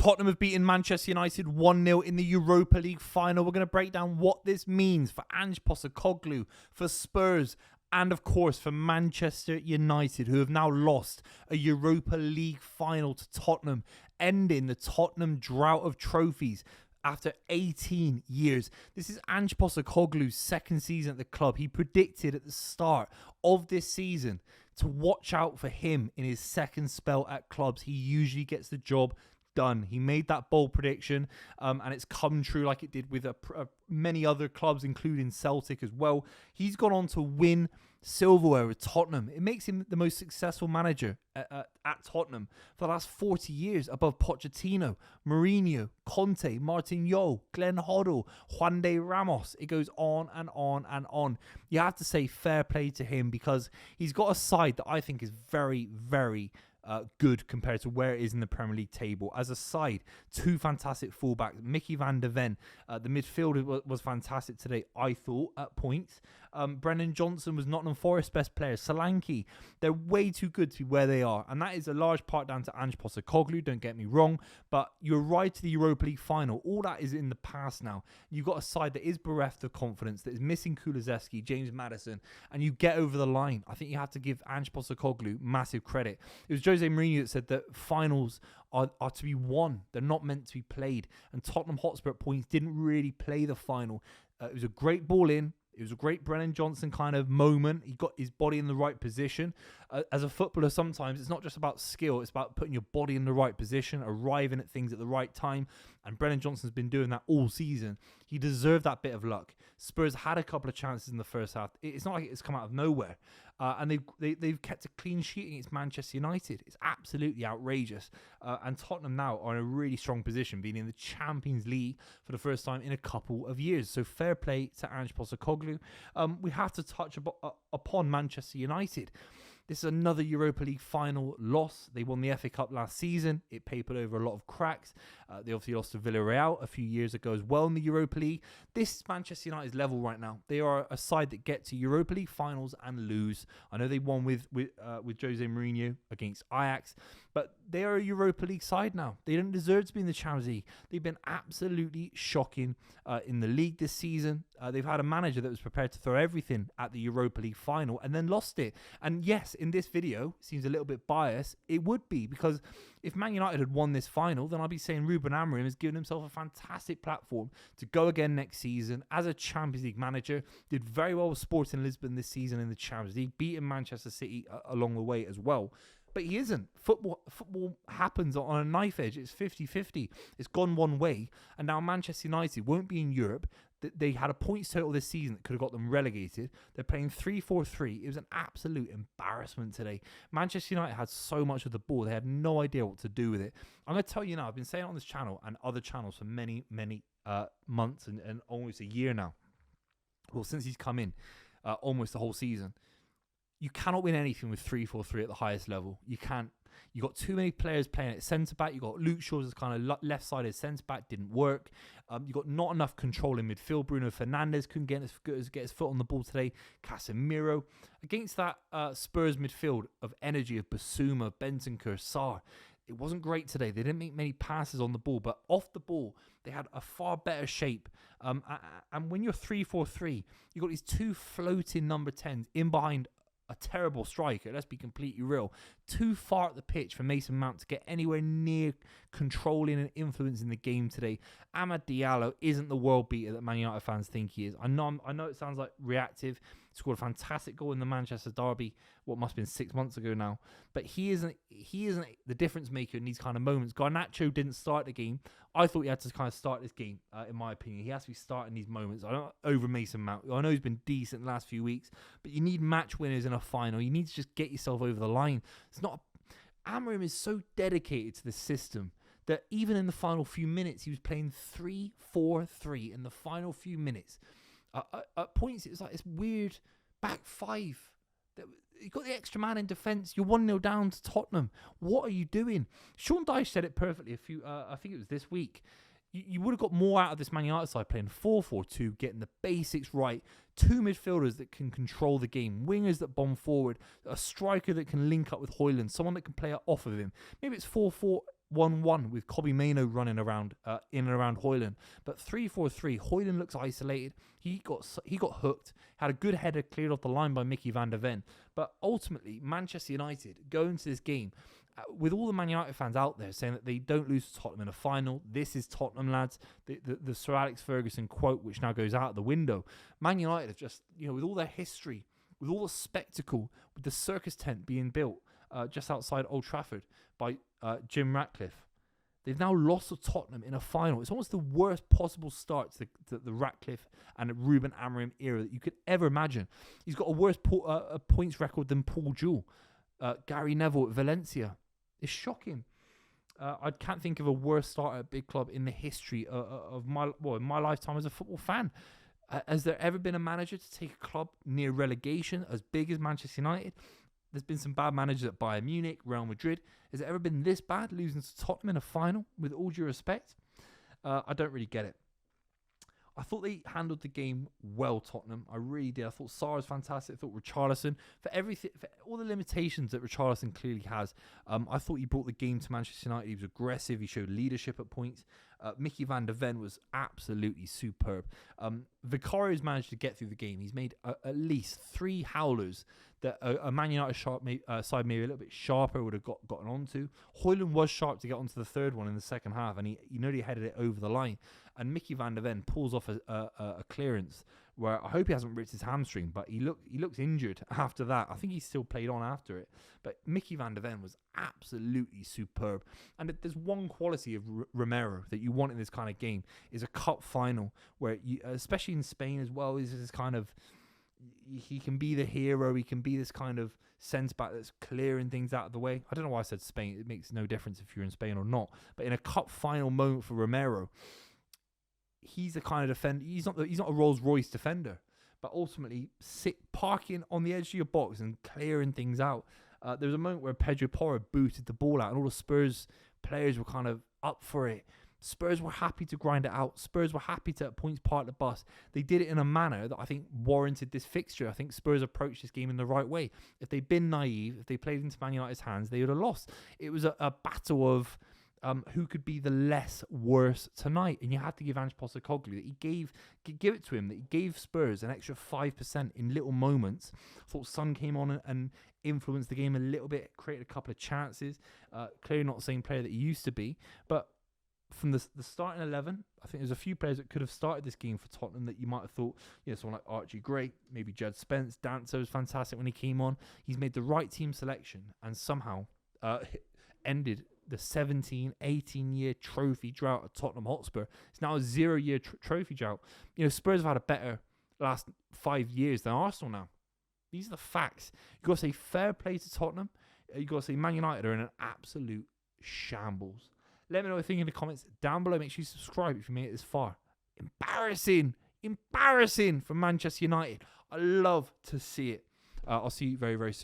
Tottenham have beaten Manchester United 1-0 in the Europa League final. We're going to break down what this means for Ange Postecoglou, for Spurs, and of course for Manchester United, who have now lost a Europa League final to Tottenham, ending the Tottenham drought of trophies after 18 years. This is Ange Postecoglou's second season at the club. He predicted at the start of this season to watch out for him in his second spell at clubs. He usually gets the job done. He made that bold prediction, and it's come true like it did with many other clubs, including Celtic as well. He's gone on to win silverware with Tottenham. It makes him the most successful manager at Tottenham for the last 40 years, above Pochettino, Mourinho, Conte, Martin Jol, Glenn Hoddle, Juan de Ramos. It goes on and on and on. You have to say fair play to him, because he's got a side that I think is very, very good compared to where it is in the Premier League table. As a side, two fantastic fullbacks. Mickey van der Ven, the midfielder, was fantastic today, I thought, at points. Brennan Johnson was Nottingham Forest's best player. Solanke, they're way too good to be where they are, and that is a large part down to Ange Postecoglou, don't get me wrong, but you're right to the Europa League final. All that is in the past now. You've got a side that is bereft of confidence, that is missing Kulusevski, James Maddison, and you get over the line. I think you have to give Ange Postecoglou massive credit. It was Jose Mourinho that said that finals are to be won. They're not meant to be played, and Tottenham Hotspur at points didn't really play the final. It was a great ball in. It was a great Brennan Johnson kind of moment. He got his body in the right position. As a footballer, sometimes it's not just about skill. It's about putting your body in the right position, arriving at things at the right time. And Brennan Johnson's been doing that all season. He deserved that bit of luck. Spurs had a couple of chances in the first half. It's not like it's come out of nowhere. And they've kept a clean sheet against Manchester United. It's absolutely outrageous. And Tottenham now are in a really strong position, being in the Champions League for the first time in a couple of years. So fair play to Ange Postecoglou. We have to touch upon Manchester United. This is another Europa League final loss. They won the FA Cup last season. It papered over a lot of cracks. They obviously lost to Villarreal a few years ago as well in the Europa League. This is Manchester United's level right now. They are a side that get to Europa League finals and lose. I know they won with Jose Mourinho against Ajax, but they are a Europa League side now. They don't deserve to be in the Champions League. They've been absolutely shocking in the league this season. They've had a manager that was prepared to throw everything at the Europa League final and then lost it. And yes, in this video, it seems a little bit biased. It would be, because if Man United had won this final, then I'd be saying Ruben Amorim has given himself a fantastic platform to go again next season as a Champions League manager. Did very well with Sporting Lisbon this season in the Champions League, beating Manchester City along the way as well. But he isn't. Football happens on a knife edge. It's 50-50. It's gone one way. And now Manchester United won't be in Europe. They had a points total this season that could have got them relegated. They're playing 3-4-3. It was an absolute embarrassment today. Manchester United had so much of the ball. They had no idea what to do with it. I'm going to tell you now, I've been saying it on this channel and other channels for many, many months and almost a year now. Well, since he's come in, almost the whole season. You cannot win anything with 3-4-3 at the highest level. You can't. You got too many players playing at centre back. You got Luke Shaw as kind of left-sided centre back, didn't work. You got not enough control in midfield. Bruno Fernandes couldn't get his foot on the ball today. Casemiro against that Spurs midfield of energy of Basuma, Bentancur, Sarr. It wasn't great today. They didn't make many passes on the ball, but off the ball, they had a far better shape. And when you're 3-4-3, you got these two floating number 10s in behind a terrible striker, let's be completely real. Too far at the pitch for Mason Mount to get anywhere near controlling and influencing the game today. Amad Diallo isn't the world beater that Man United fans think he is. I know it sounds like reactive. He scored a fantastic goal in the Manchester derby, what must have been 6 months ago now. But he isn't the difference maker in these kind of moments. Garnacho didn't start the game. I thought he had to kind of start this game, in my opinion. He has to be starting these moments. I don't over Mason Mount. I know he's been decent the last few weeks, but you need match winners in a final. You need to just get yourself over the line. Amorim is so dedicated to the system that even in the final few minutes, he was playing 3-4-3 in the final few minutes. At points, it was like this weird back five. You got the extra man in defence. You're 1-0 down to Tottenham. What are you doing? Sean Dyche said it perfectly I think it was this week. You would have got more out of this Man United side playing 4-4-2, getting the basics right. Two midfielders that can control the game, wingers that bomb forward, a striker that can link up with Højlund, someone that can play off of him. Maybe it's 4-4-1 1-1 with Kobbie Mainoo running around in and around Højlund. But 3-4-3, Højlund looks isolated. He got hooked, had a good header cleared off the line by Mickey van der Ven. But ultimately, Manchester United go into this game with all the Man United fans out there saying that they don't lose to Tottenham in a final. This is Tottenham, lads. The Sir Alex Ferguson quote, which now goes out the window. Man United have just, with all their history, with all the spectacle, with the circus tent being built just outside Old Trafford by Jim Ratcliffe, they've now lost to Tottenham in a final. It's almost the worst possible start to the Ratcliffe and Ruben Amorim era that you could ever imagine. He's got a worse points record than Paul Jewell. Gary Neville at Valencia. It's shocking. I can't think of a worse start at a big club in the history of my lifetime as a football fan. Has there ever been a manager to take a club near relegation as big as Manchester United? There's been some bad managers at Bayern Munich, Real Madrid. Has it ever been this bad, losing to Tottenham in a final, with all due respect? I don't really get it. I thought they handled the game well, Tottenham. I really did. I thought Sarr was fantastic. I thought Richarlison, for all the limitations that Richarlison clearly has, I thought he brought the game to Manchester United. He was aggressive. He showed leadership at points. Mickey van der Ven was absolutely superb. Vicario's managed to get through the game. He's made at least 3 howlers that a Man United side maybe a little bit sharper would have gotten onto. Højlund was sharp to get onto the third one in the second half, and he nearly headed it over the line. And Mickey van der Ven pulls off a clearance where I hope he hasn't ripped his hamstring, but he looks injured after that. I think he still played on after it. But Mickey van der Ven was absolutely superb. And there's one quality of Romero that you want in this kind of game, is a cup final where, especially in Spain as well, is this kind of, he can be the hero. He can be this kind of centre-back that's clearing things out of the way. I don't know why I said Spain. It makes no difference if you're in Spain or not. But in a cup final moment for Romero, he's the kind of defender. He's not a Rolls Royce defender, but ultimately parking on the edge of your box and clearing things out. There was a moment where Pedro Porro booted the ball out, and all the Spurs players were kind of up for it. Spurs were happy to grind it out. Spurs were happy to at points park the bus. They did it in a manner that I think warranted this fixture. I think Spurs approached this game in the right way. If they'd been naive, if they played into Man United's hands, they would have lost. It was a battle of who could be the less worse tonight, and you had to give Ange Postecoglou that give it to him, that he gave Spurs an extra 5% in little moments. I thought Son came on and influenced the game a little bit, created a couple of chances. Clearly not the same player that he used to be, but from the starting 11, I think there's a few players that could have started this game for Tottenham that you might have thought, someone like Archie Gray, maybe Jed Spence. Danso was fantastic when he came on. He's made the right team selection and somehow ended the 17, 18-year trophy drought at Tottenham Hotspur. It's now a 0-year trophy drought. Spurs have had a better last 5 years than Arsenal now. These are the facts. You've got to say fair play to Tottenham. You've got to say Man United are in an absolute shambles. Let me know what you think in the comments down below. Make sure you subscribe if you made it this far. Embarrassing from Manchester United. I love to see it. I'll see you very, very soon.